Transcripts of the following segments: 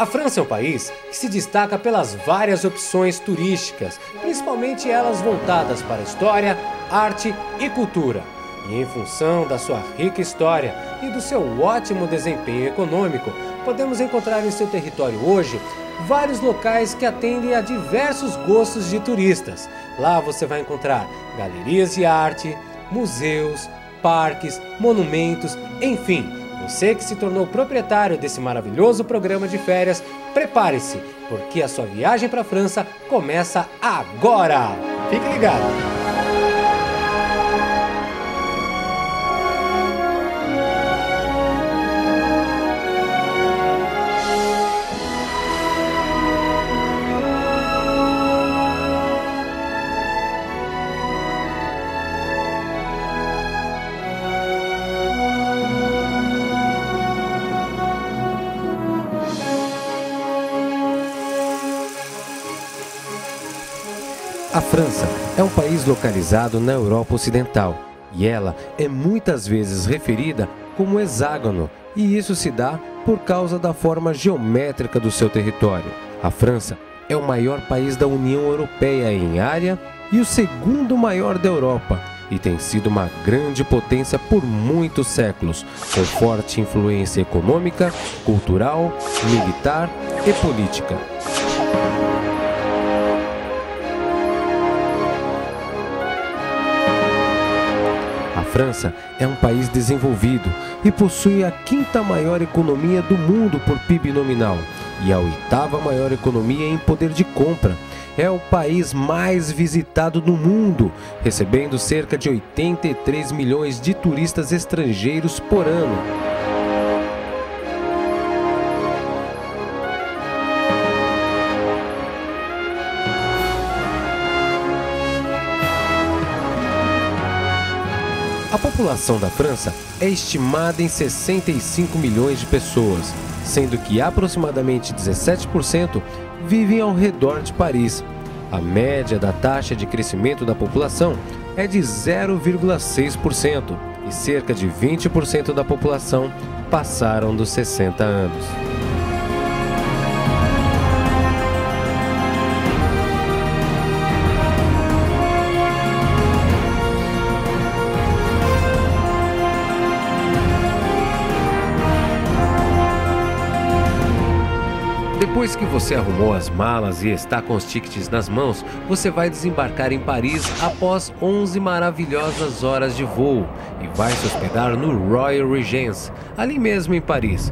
A França é um país que se destaca pelas várias opções turísticas, principalmente elas voltadas para a história, arte e cultura. E em função da sua rica história e do seu ótimo desempenho econômico, podemos encontrar em seu território hoje vários locais que atendem a diversos gostos de turistas. Lá você vai encontrar galerias de arte, museus, parques, monumentos, enfim. Você que se tornou proprietário desse maravilhoso programa de férias, prepare-se, porque a sua viagem para a França começa agora! Fique ligado! A França é um país localizado na Europa Ocidental e ela é muitas vezes referida como hexágono, e isso se dá por causa da forma geométrica do seu território. A França é o maior país da União Europeia em área e o segundo maior da Europa, e tem sido uma grande potência por muitos séculos, com forte influência econômica, cultural, militar e política. A França é um país desenvolvido e possui a quinta maior economia do mundo por PIB nominal e a oitava maior economia em poder de compra. É o país mais visitado do mundo, recebendo cerca de 83 milhões de turistas estrangeiros por ano. A população da França é estimada em 65 milhões de pessoas, sendo que aproximadamente 17% vivem ao redor de Paris. A média da taxa de crescimento da população é de 0,6% e cerca de 20% da população passaram dos 60 anos. Depois que você arrumou as malas e está com os tickets nas mãos, você vai desembarcar em Paris após 11 maravilhosas horas de voo e vai se hospedar no Royal Regence, ali mesmo em Paris.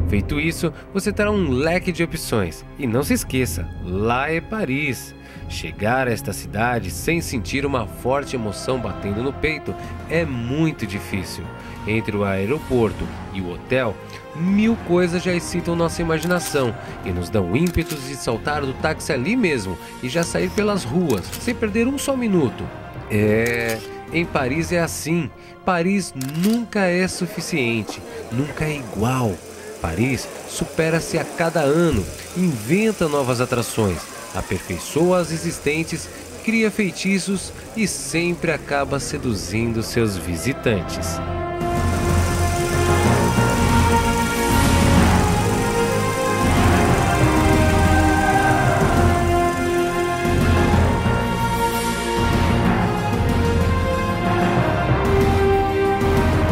Feito isso, você terá um leque de opções. E não se esqueça, lá é Paris. Chegar a esta cidade sem sentir uma forte emoção batendo no peito é muito difícil. Entre o aeroporto e o hotel, 1000 coisas já excitam nossa imaginação e nos dão ímpetos de saltar do táxi ali mesmo e já sair pelas ruas, sem perder um só minuto. Em Paris é assim. Paris nunca é suficiente, nunca é igual. Paris supera-se a cada ano, inventa novas atrações, aperfeiçoa as existentes, cria feitiços e sempre acaba seduzindo seus visitantes.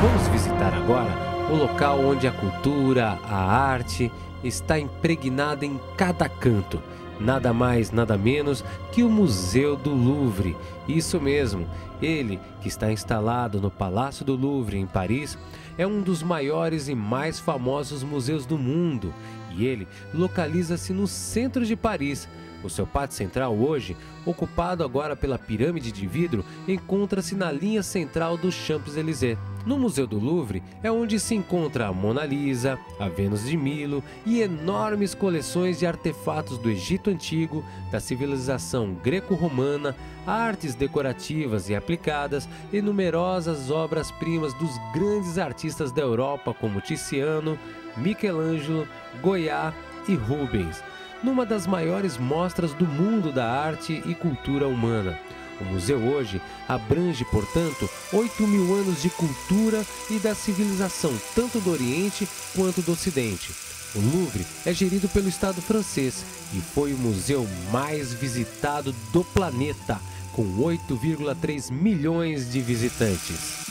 Vamos visitar agora o local onde a cultura, a arte está impregnada em cada canto. Nada mais, nada menos que o Museu do Louvre. Isso mesmo, ele, que está instalado no Palácio do Louvre, em Paris, é um dos maiores e mais famosos museus do mundo. E ele localiza-se no centro de Paris. O seu pátio central hoje, ocupado agora pela pirâmide de vidro, encontra-se na linha central do Champs-Élysées. No Museu do Louvre é onde se encontra a Mona Lisa, a Vênus de Milo e enormes coleções de artefatos do Egito Antigo, da civilização greco-romana, artes decorativas e aplicadas e numerosas obras-primas dos grandes artistas da Europa como Tiziano, Michelangelo, Goya e Rubens. Numa das maiores mostras do mundo da arte e cultura humana. O museu hoje abrange, portanto, 8.000 anos de cultura e da civilização, tanto do Oriente quanto do Ocidente. O Louvre é gerido pelo Estado francês e foi o museu mais visitado do planeta, com 8,3 milhões de visitantes.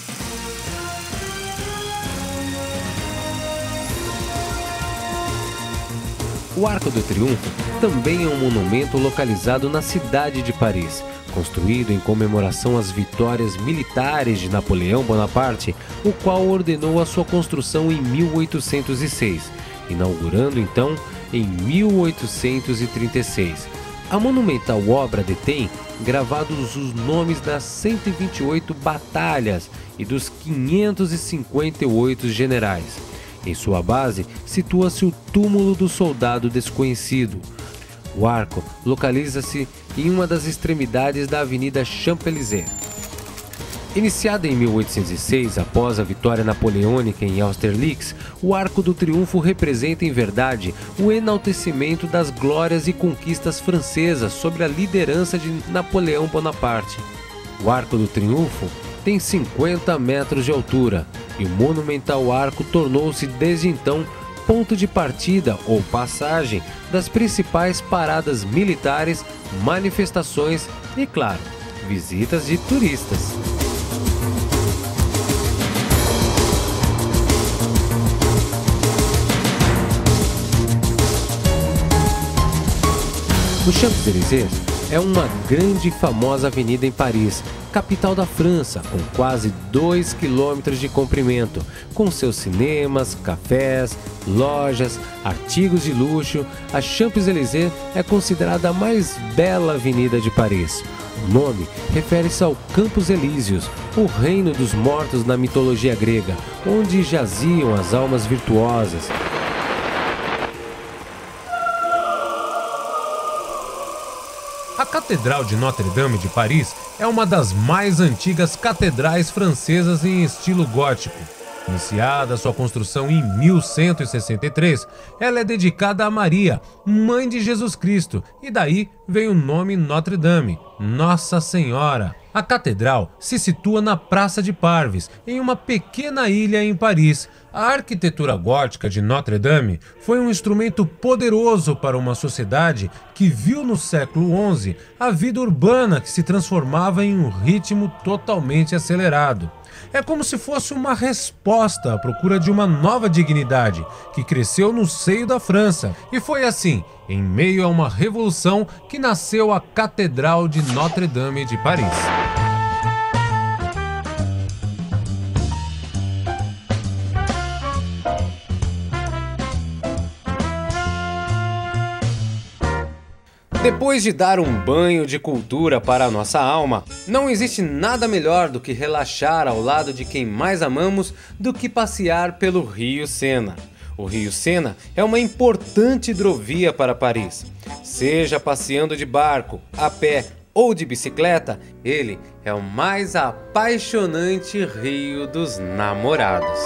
O Arco do Triunfo também é um monumento localizado na cidade de Paris. Construído em comemoração às vitórias militares de Napoleão Bonaparte, o qual ordenou a sua construção em 1806, inaugurando então em 1836. A monumental obra detém gravados os nomes das 128 batalhas e dos 558 generais. Em sua base, situa-se o túmulo do soldado desconhecido. O arco localiza-se em uma das extremidades da Avenida Champs-Élysées. Iniciado em 1806, após a vitória napoleônica em Austerlitz, o Arco do Triunfo representa, em verdade, o enaltecimento das glórias e conquistas francesas sob a liderança de Napoleão Bonaparte. O Arco do Triunfo tem 50 metros de altura e o monumental arco tornou-se desde então ponto de partida ou passagem das principais paradas militares, manifestações e, claro, visitas de turistas. O Champs-Élysées é uma grande e famosa avenida em Paris, capital da França, com quase 2 quilômetros de comprimento, com seus cinemas, cafés, lojas, artigos de luxo. A Champs-Élysées é considerada a mais bela avenida de Paris. O nome refere-se ao Campos Elíseos, o reino dos mortos na mitologia grega, onde jaziam as almas virtuosas. A Catedral de Notre-Dame de Paris é uma das mais antigas catedrais francesas em estilo gótico. Iniciada sua construção em 1163, ela é dedicada a Maria, mãe de Jesus Cristo, e daí vem o nome Notre-Dame, Nossa Senhora. A catedral se situa na Praça de Parvis, em uma pequena ilha em Paris. A arquitetura gótica de Notre-Dame foi um instrumento poderoso para uma sociedade que viu no século XI a vida urbana que se transformava em um ritmo totalmente acelerado. É como se fosse uma resposta à procura de uma nova dignidade que cresceu no seio da França. E foi assim, em meio a uma revolução, que nasceu a Catedral de Notre-Dame de Paris. Depois de dar um banho de cultura para a nossa alma, não existe nada melhor do que relaxar ao lado de quem mais amamos do que passear pelo Rio Sena. O Rio Sena é uma importante hidrovia para Paris. Seja passeando de barco, a pé ou de bicicleta, ele é o mais apaixonante rio dos namorados.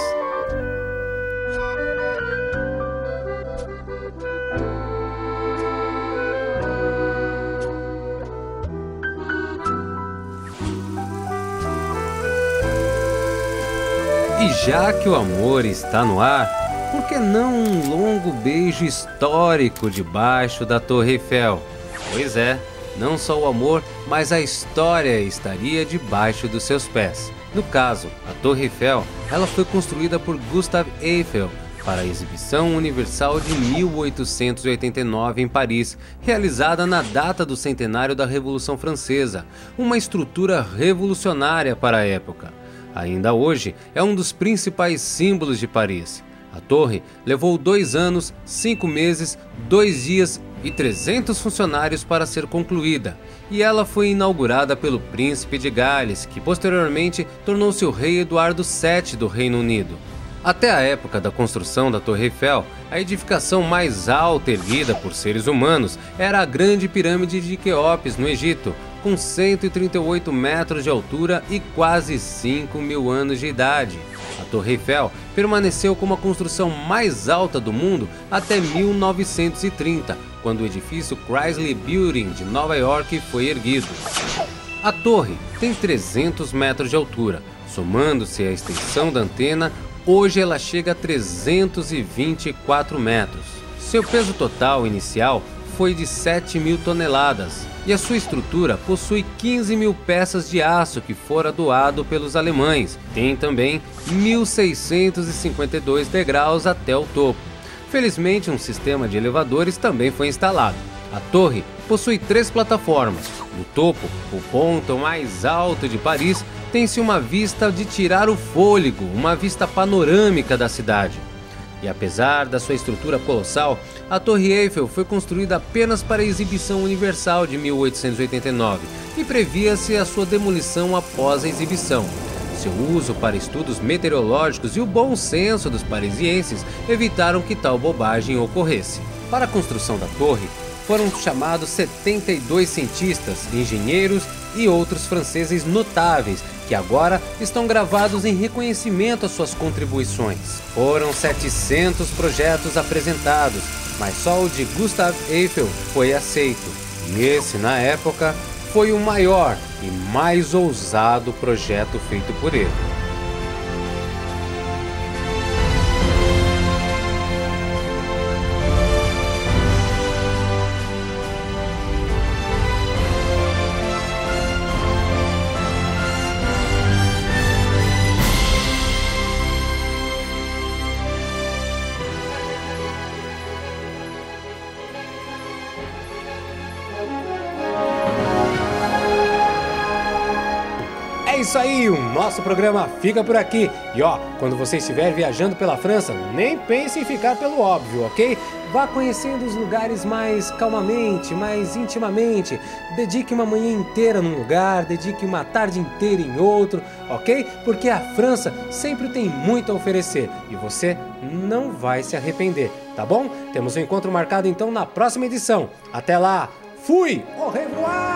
E já que o amor está no ar, por que não um longo beijo histórico debaixo da Torre Eiffel? Pois é, não só o amor, mas a história estaria debaixo dos seus pés. No caso, a Torre Eiffel, ela foi construída por Gustave Eiffel para a Exibição Universal de 1889 em Paris, realizada na data do centenário da Revolução Francesa, uma estrutura revolucionária para a época. Ainda hoje, é um dos principais símbolos de Paris. A torre levou 2 anos, 5 meses, 2 dias e 300 funcionários para ser concluída, e ela foi inaugurada pelo Príncipe de Gales, que posteriormente tornou-se o rei Eduardo VII do Reino Unido. Até a época da construção da Torre Eiffel, a edificação mais alta erguida por seres humanos era a Grande Pirâmide de Quéops, no Egito, com 138 metros de altura e quase 5.000 anos de idade. A Torre Eiffel permaneceu como a construção mais alta do mundo até 1930, quando o edifício Chrysler Building de Nova York foi erguido. A torre tem 300 metros de altura, somando-se à extensão da antena, hoje ela chega a 324 metros. Seu peso total inicial foi de 7.000 toneladas e a sua estrutura possui 15.000 peças de aço que fora doado pelos alemães. Tem também 1.652 degraus até o topo. Felizmente, um sistema de elevadores também foi instalado. A torre possui 3 plataformas. No topo, o ponto mais alto de Paris, tem-se uma vista de tirar o fôlego, uma vista panorâmica da cidade. E apesar da sua estrutura colossal, a Torre Eiffel foi construída apenas para a Exibição Universal de 1889 e previa-se a sua demolição após a exibição. Seu uso para estudos meteorológicos e o bom senso dos parisienses evitaram que tal bobagem ocorresse. Para a construção da torre, foram chamados 72 cientistas, engenheiros e outros franceses notáveis, que agora estão gravados em reconhecimento às suas contribuições. Foram 700 projetos apresentados, mas só o de Gustave Eiffel foi aceito. E esse, na época, foi o maior e mais ousado projeto feito por ele. É isso aí, o nosso programa fica por aqui. E ó, quando você estiver viajando pela França, nem pense em ficar pelo óbvio, ok? Vá conhecendo os lugares mais calmamente, mais intimamente. Dedique uma manhã inteira num lugar, dedique uma tarde inteira em outro, ok? Porque a França sempre tem muito a oferecer e você não vai se arrepender, tá bom? Temos um encontro marcado então na próxima edição. Até lá, fui! Au revoir!